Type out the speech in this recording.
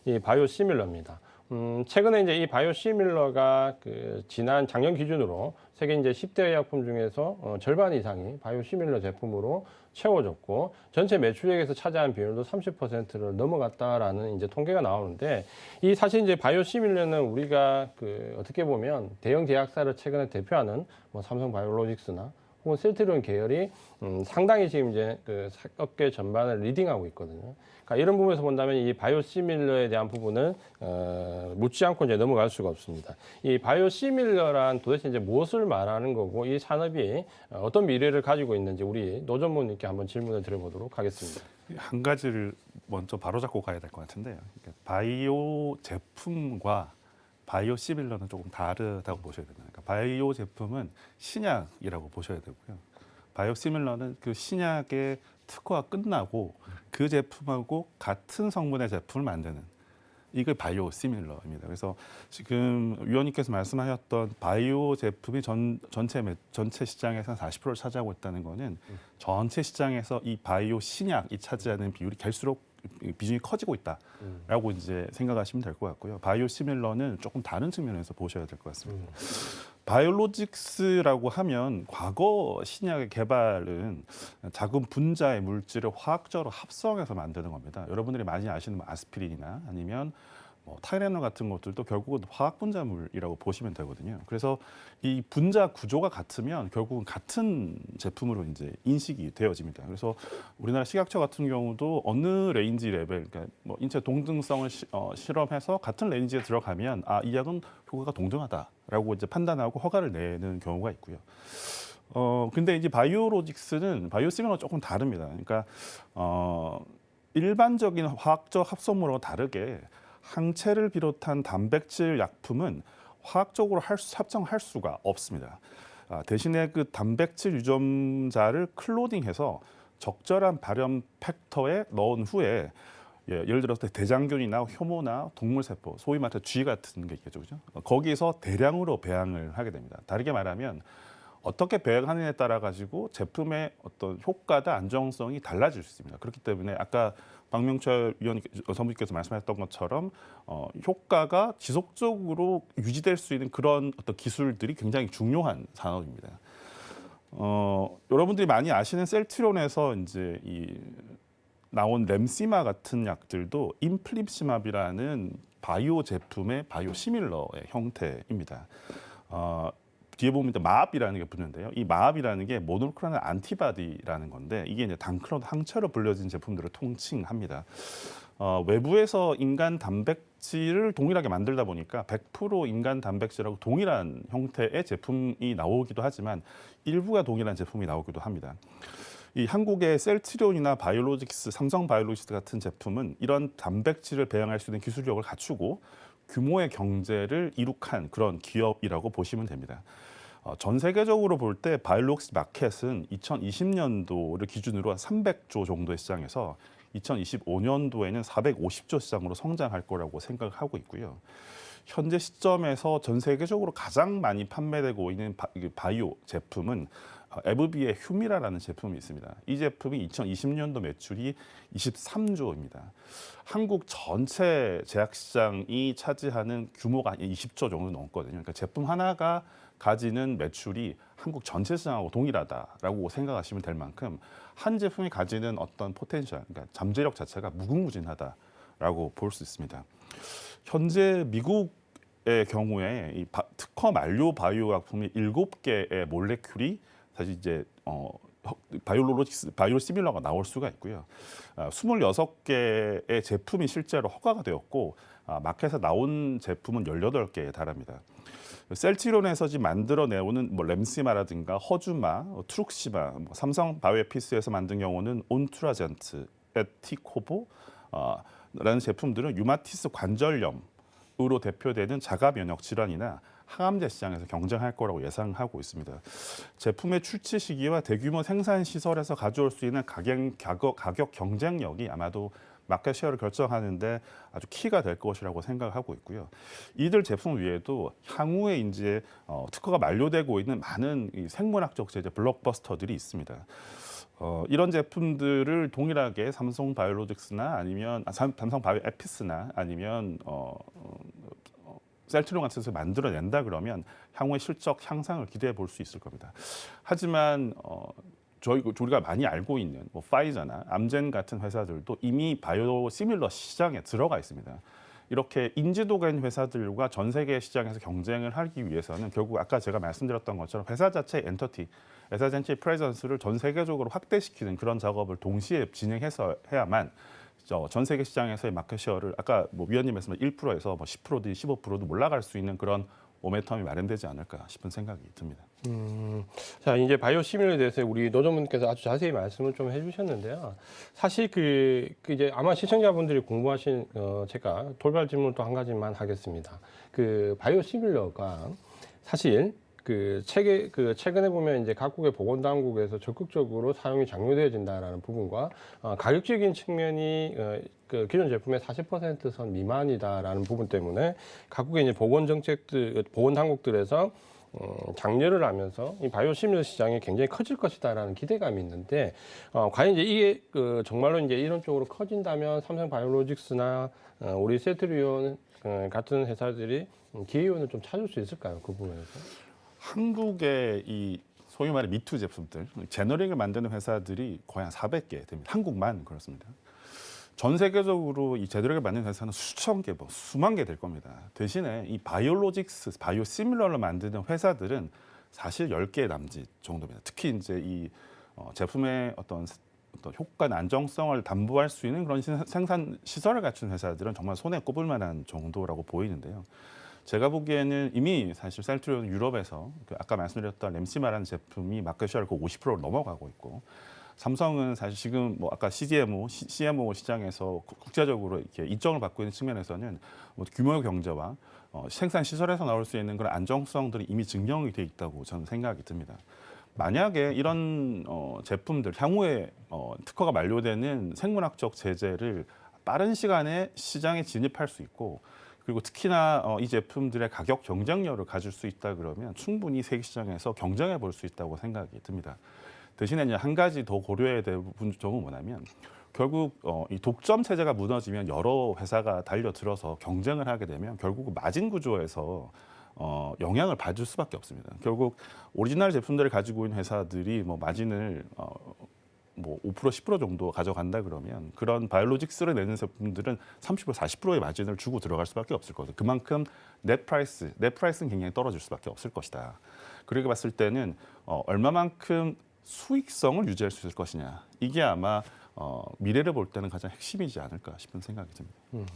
이 바이오시밀러입니다. 최근에 이제 이 바이오시밀러가 지난 작년 기준으로 세계 이제 10대 의약품 중에서 절반 이상이 바이오시밀러 제품으로 채워졌고 전체 매출액에서 차지한 비율도 30%를 넘어갔다라는 이제 통계가 나오는데 이 사실 이제 바이오시밀러는 우리가 어떻게 보면 대형 제약사를 최근에 대표하는 뭐 삼성바이오로직스나 혹은 셀트리온 계열이 상당히 지금 이제 업계 전반을 리딩하고 있거든요. 그러니까 이런 부분에서 본다면 이 바이오시밀러에 대한 부분은 묻지 않고 이제 넘어갈 수가 없습니다. 이 바이오시밀러란 도대체 이제 무엇을 말하는 거고 이 산업이 어떤 미래를 가지고 있는지 우리 노 전문님께 한번 질문을 드려보도록 하겠습니다. 한 가지를 먼저 바로잡고 가야 될 것 같은데요. 그러니까 바이오 제품과 바이오 시밀러는 조금 다르다고 보셔야 됩니다. 그러니까 바이오 제품은 신약이라고 보셔야 되고요. 바이오 시밀러는 그 신약의 특허가 끝나고 그 제품하고 같은 성분의 제품을 만드는 이게 바이오 시밀러입니다. 그래서 지금 위원님께서 말씀하셨던 바이오 제품이 전체 시장에서 한 40%를 차지하고 있다는 거는 전체 시장에서 이 바이오 신약이 차지하는 비율이 갈수록 비중이 커지고 있다라고 이제 생각하시면 될 것 같고요. 바이오 시밀러는 조금 다른 측면에서 보셔야 될 것 같습니다. 바이올로직스라고 하면 과거 신약의 개발은 작은 분자의 물질을 화학적으로 합성해서 만드는 겁니다. 여러분들이 많이 아시는 뭐 아스피린이나 아니면 뭐 타이레놀 같은 것들도 결국은 화학 분자물이라고 보시면 되거든요. 그래서 이 분자 구조가 같으면 결국은 같은 제품으로 이제 인식이 되어집니다. 그래서 우리나라 식약처 같은 경우도 어느 레인지 레벨, 그러니까 뭐 인체 동등성을 실험해서 같은 레인지에 들어가면 이 약은 효과가 동등하다라고 이제 판단하고 허가를 내는 경우가 있고요. 근데 이제 바이오로직스는 바이오시밀러가 조금 다릅니다. 그러니까 일반적인 화학적 합성물과 다르게 항체를 비롯한 단백질 약품은 화학적으로 합성할 수가 없습니다. 대신에 그 단백질 유전자를 클로딩해서 적절한 발현 팩터에 넣은 후에 예를 들어서 대장균이나 효모나 동물세포, 소위 말해서 쥐 같은 게 있겠죠, 그죠? 거기서 대량으로 배양을 하게 됩니다. 다르게 말하면 어떻게 배양하느냐에 따라 가지고 제품의 어떤 효과나 안정성이 달라질 수 있습니다. 그렇기 때문에 아까 박명철 선생님께서 말씀하셨던 것처럼 효과가 지속적으로 유지될 수 있는 그런 어떤 기술들이 굉장히 중요한 산업입니다. 여러분들이 많이 아시는 셀트리온에서 이제 나온 램시마 같은 약들도 인플립시맙이라는 바이오 제품의 바이오 시밀러의 형태입니다. 뒤에 보면 마압이라는 게 붙는데요. 이 마압이라는 게 모노클로널 안티바디라는 건데 이게 이제 단크론 항체로 불려진 제품들을 통칭합니다. 외부에서 인간 단백질을 동일하게 만들다 보니까 100% 인간 단백질하고 동일한 형태의 제품이 나오기도 하지만 일부가 동일한 제품이 나오기도 합니다. 이 한국의 셀트리온이나 바이오로직스, 삼성 바이오로직스 같은 제품은 이런 단백질을 배양할 수 있는 기술력을 갖추고 규모의 경제를 이룩한 그런 기업이라고 보시면 됩니다. 전 세계적으로 볼 때 바이오로직스 마켓은 2020년도를 기준으로 한 300조 정도의 시장에서 2025년도에는 450조 시장으로 성장할 거라고 생각하고 있고요. 현재 시점에서 전 세계적으로 가장 많이 판매되고 있는 바이오 제품은 에브비의 휴미라라는 제품이 있습니다. 이 제품이 2020년도 매출이 23조입니다. 한국 전체 제약시장이 차지하는 규모가 20조 정도 넘거든요. 그러니까 제품 하나가 가지는 매출이 한국 전체 시장하고 동일하다라고 생각하시면 될 만큼 한 제품이 가지는 어떤 포텐셜, 그러니까 잠재력 자체가 무궁무진하다라고 볼 수 있습니다. 현재 미국의 경우에 이 특허 만료 바이오 약품이 7개의 몰레큘이 사실 이제 바이오 시밀러가 나올 수가 있고요. 26개의 제품이 실제로 허가가 되었고 마켓에 나온 제품은 18개에 달합니다. 셀트리온에서 지금 만들어내오는 뭐 램시마라든가 허주마, 트룩시마, 삼성 바이오에피스에서 만든 경우는 온트라젠트, 에티코보 라는 제품들은 유마티스 관절염으로 대표되는 자가 면역 질환이나 항암제 시장에서 경쟁할 거라고 예상하고 있습니다. 제품의 출시 시기와 대규모 생산 시설에서 가져올 수 있는 가격 경쟁력이 아마도 마켓 쉐어를 결정하는데 아주 키가 될 것이라고 생각하고 있고요. 이들 제품 외에도 향후에 이제 특허가 만료되고 있는 많은 이 생물학적 제재 블록버스터들이 있습니다. 이런 제품들을 동일하게 삼성 바이오로직스나 아니면 삼성 바이오 에피스나 아니면 셀트리온 같은 데서 만들어낸다 그러면 향후의 실적 향상을 기대해 볼 수 있을 겁니다. 하지만 우리가 많이 알고 있는 뭐 파이저나 암젠 같은 회사들도 이미 바이오 시밀러 시장에 들어가 있습니다. 이렇게 인지도가 있는 회사들과 전 세계 시장에서 경쟁을 하기 위해서는 결국 아까 제가 말씀드렸던 것처럼 회사 자체의 엔터티, 회사 자체의 프레전스를 전 세계적으로 확대시키는 그런 작업을 동시에 진행해서 해야만 전 세계 시장에서의 마켓 셰어를 아까 뭐 위원님 말씀한 1%에서 뭐 10%든 15%든 올라갈 수 있는 그런 모멘텀이 마련되지 않을까 싶은 생각이 듭니다. 자, 이제 바이오 시밀러에 대해서 우리 노조분께서 아주 자세히 말씀을 좀 해주셨는데요. 사실 이제 아마 시청자분들이 궁금하신 제가 돌발 질문 또 한 가지만 하겠습니다. 그 바이오 시밀러가 사실 최근에 보면 이제 각국의 보건당국에서 적극적으로 사용이 장려되어진다라는 부분과 가격적인 측면이 그 기존 제품의 40%선 미만이다라는 부분 때문에 각국의 이제 보건당국들에서 장려를 하면서 이 바이오 시밀러 시장이 굉장히 커질 것이다라는 기대감이 있는데 과연 이제 이게 정말로 이제 이런 쪽으로 커진다면 삼성 바이오로직스나 우리 셀트리온 같은 회사들이 기회원을 좀 찾을 수 있을까요? 그 부분에서? 한국의 이 소위 말해 미투 제품들, 제너릭을 만드는 회사들이 거의 한 400개 됩니다. 한국만 그렇습니다. 전 세계적으로 이 제너릭을 만드는 회사는 수천 개, 뭐 수만 개 될 겁니다. 대신에 이 바이오로직스, 바이오 시밀러를 만드는 회사들은 사실 10개 남짓 정도입니다. 특히 이제 이 제품의 어떤 효과나 안정성을 담보할 수 있는 그런 생산 시설을 갖춘 회사들은 정말 손에 꼽을 만한 정도라고 보이는데요. 제가 보기에는 이미 사실 셀트리온 유럽에서 아까 말씀드렸던 램시마라는 제품이 마켓 셰어를 50%를 넘어가고 있고 삼성은 사실 지금 뭐 아까 CMO 시장에서 국제적으로 이렇게 인정을 받고 있는 측면에서는 뭐 규모의 경제와 생산 시설에서 나올 수 있는 그런 안정성들이 이미 증명이 돼 있다고 저는 생각이 듭니다. 만약에 이런 제품들 향후에 특허가 만료되는 생물학적 제재를 빠른 시간에 시장에 진입할 수 있고 그리고 특히나 이 제품들의 가격 경쟁력을 가질 수 있다 그러면 충분히 세계 시장에서 경쟁해 볼 수 있다고 생각이 듭니다. 대신에 이제 한 가지 더 고려해야 될 점은 뭐냐면 결국 이 독점 체제가 무너지면 여러 회사가 달려들어서 경쟁을 하게 되면 결국 마진 구조에서 영향을 받을 수밖에 없습니다. 결국 오리지널 제품들을 가지고 있는 회사들이 뭐 마진을 뭐 5%, 10% 정도 가져간다 그러면 그런 바이오로직스를 내는 제품들은 30%, 40%의 마진을 주고 들어갈 수밖에 없을 거거든요. 그만큼 넷 프라이스는 굉장히 떨어질 수밖에 없을 것이다. 그렇게 봤을 때는 얼마만큼 수익성을 유지할 수 있을 것이냐. 이게 아마 미래를 볼 때는 가장 핵심이지 않을까 싶은 생각이 듭니다.